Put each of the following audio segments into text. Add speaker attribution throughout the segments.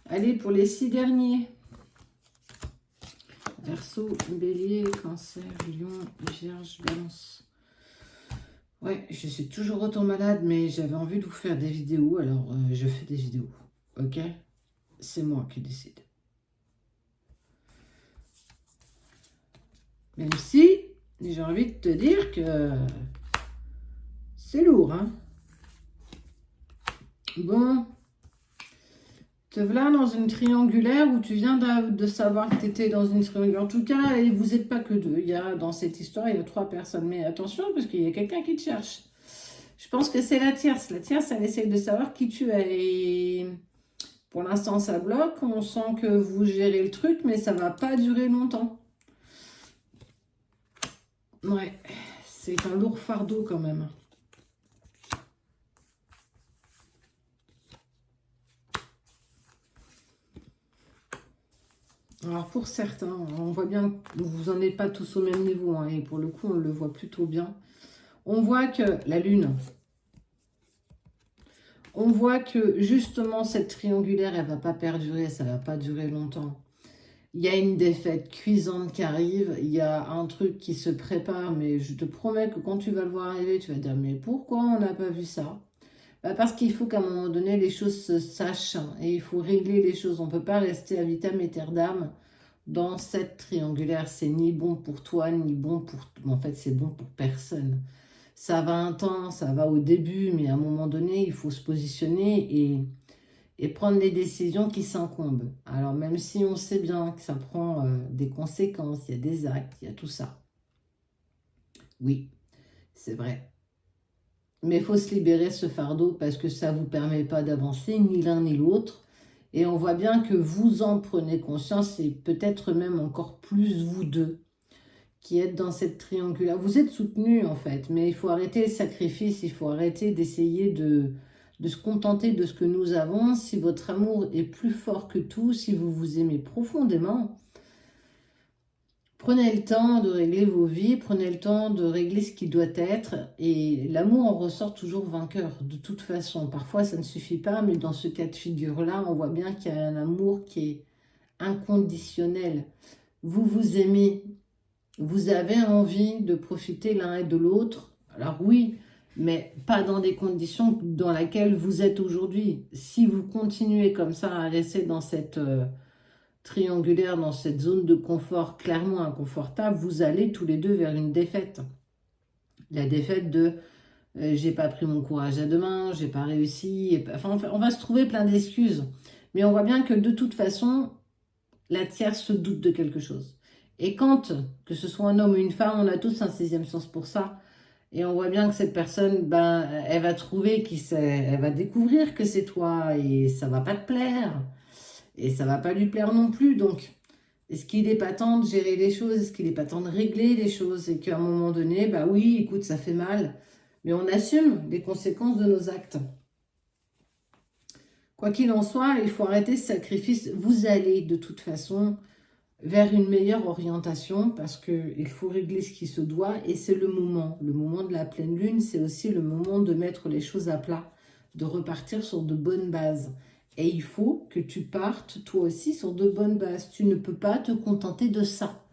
Speaker 1: Allez, pour les 6 derniers. Verseau, Bélier, Cancer, Lion, Vierge, Balance. Ouais, je suis toujours autant malade, mais j'avais envie de vous faire des vidéos, alors je fais des vidéos. Ok? C'est moi qui décide. Même si, j'ai envie de te dire que c'est lourd, hein? Bon, te voilà dans une triangulaire où tu viens de savoir que tu étais dans une triangulaire. En tout cas, et vous n'êtes pas que deux. Il y a, dans cette histoire, il y a 3 personnes. Mais attention, parce qu'il y a quelqu'un qui te cherche. Je pense que c'est la tierce. La tierce, elle essaye de savoir qui tu es. Et pour l'instant, ça bloque. On sent que vous gérez le truc, mais ça ne va pas durer longtemps. Ouais, c'est un lourd fardeau quand même. Alors pour certains, on voit bien que vous n'en êtes pas tous au même niveau, hein, et pour le coup, on le voit plutôt bien. On voit que la Lune, on voit que justement cette triangulaire, elle ne va pas perdurer, ça ne va pas durer longtemps. Il y a une défaite cuisante qui arrive, il y a un truc qui se prépare, mais je te promets que quand tu vas le voir arriver, tu vas dire, mais pourquoi on n'a pas vu ça? Bah parce qu'il faut qu'à un moment donné, les choses se sachent, hein, et il faut régler les choses. On ne peut pas rester à vitam aeternam dans cette triangulaire. C'est ni bon pour toi, ni bon pour... En fait, c'est bon pour personne. Ça va un temps, ça va au début, mais à un moment donné, il faut se positionner et prendre les décisions qui s'incombent. Alors, même si on sait bien que ça prend des conséquences, il y a des actes, il y a tout ça. Oui, c'est vrai. Mais il faut se libérer de ce fardeau parce que ça ne vous permet pas d'avancer, ni l'un ni l'autre. Et on voit bien que vous en prenez conscience, et peut-être même encore plus vous deux, qui êtes dans cette triangulaire. Vous êtes soutenus en fait, mais il faut arrêter le sacrifice, il faut arrêter d'essayer de se contenter de ce que nous avons. Si votre amour est plus fort que tout, si vous vous aimez profondément, prenez le temps de régler vos vies, prenez le temps de régler ce qui doit être. Et l'amour en ressort toujours vainqueur, de toute façon. Parfois, ça ne suffit pas, mais dans ce cas de figure-là, on voit bien qu'il y a un amour qui est inconditionnel. Vous vous aimez, vous avez envie de profiter l'un et de l'autre. Alors oui, mais pas dans des conditions dans lesquelles vous êtes aujourd'hui. Si vous continuez comme ça à rester dans cette... triangulaire, dans cette zone de confort clairement inconfortable, vous allez tous les deux vers une défaite. La défaite de j'ai pas pris mon courage à deux mains, j'ai pas réussi. Enfin, on va se trouver plein d'excuses. Mais on voit bien que de toute façon, la tierce se doute de quelque chose. Et quand, que ce soit un homme ou une femme, on a tous un 6e sens pour ça. Et on voit bien que cette personne, ben, elle va trouver elle va découvrir que c'est toi et ça va pas te plaire. Et ça va pas lui plaire non plus. Donc, est-ce qu'il n'est pas temps de gérer les choses? Est-ce qu'il n'est pas temps de régler les choses? Et qu'à un moment donné, bah oui, écoute, ça fait mal. Mais on assume les conséquences de nos actes. Quoi qu'il en soit, il faut arrêter ce sacrifice. Vous allez de toute façon vers une meilleure orientation parce qu'il faut régler ce qui se doit et c'est le moment. Le moment de la pleine lune, c'est aussi le moment de mettre les choses à plat, de repartir sur de bonnes bases. Et il faut que tu partes toi aussi sur de bonnes bases. Tu ne peux pas te contenter de ça.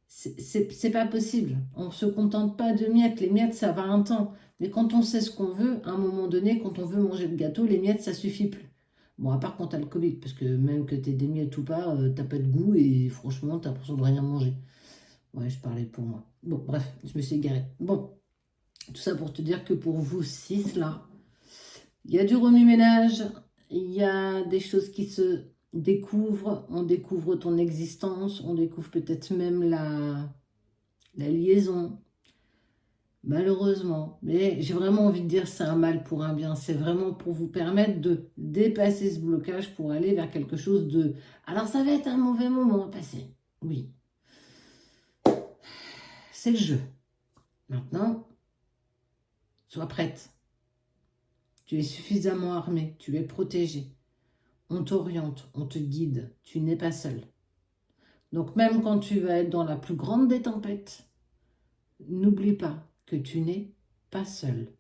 Speaker 1: C'est pas possible. On ne se contente pas de miettes. Les miettes, ça va un temps. Mais quand on sait ce qu'on veut, à un moment donné, quand on veut manger le gâteau, les miettes, ça suffit plus. Bon, à part quand t'as le Covid, parce que même que t'aies des miettes ou pas, t'as pas de goût et franchement, t'as l'impression de rien manger. Ouais, je parlais pour moi. Bon, bref, je me suis égarée. Bon, tout ça pour te dire que pour vous 6, là, il y a du remue-ménage, il y a des choses qui se découvrent, on découvre ton existence, on découvre peut-être même la liaison, malheureusement. Mais j'ai vraiment envie de dire c'est un mal pour un bien. C'est vraiment pour vous permettre de dépasser ce blocage pour aller vers quelque chose de... Alors ça va être un mauvais moment à passer. Oui. C'est le jeu. Maintenant, sois prête. Tu es suffisamment armée. Tu es protégée. On t'oriente, on te guide. Tu n'es pas seule. Donc même quand tu vas être dans la plus grande des tempêtes, n'oublie pas que tu n'es pas seule.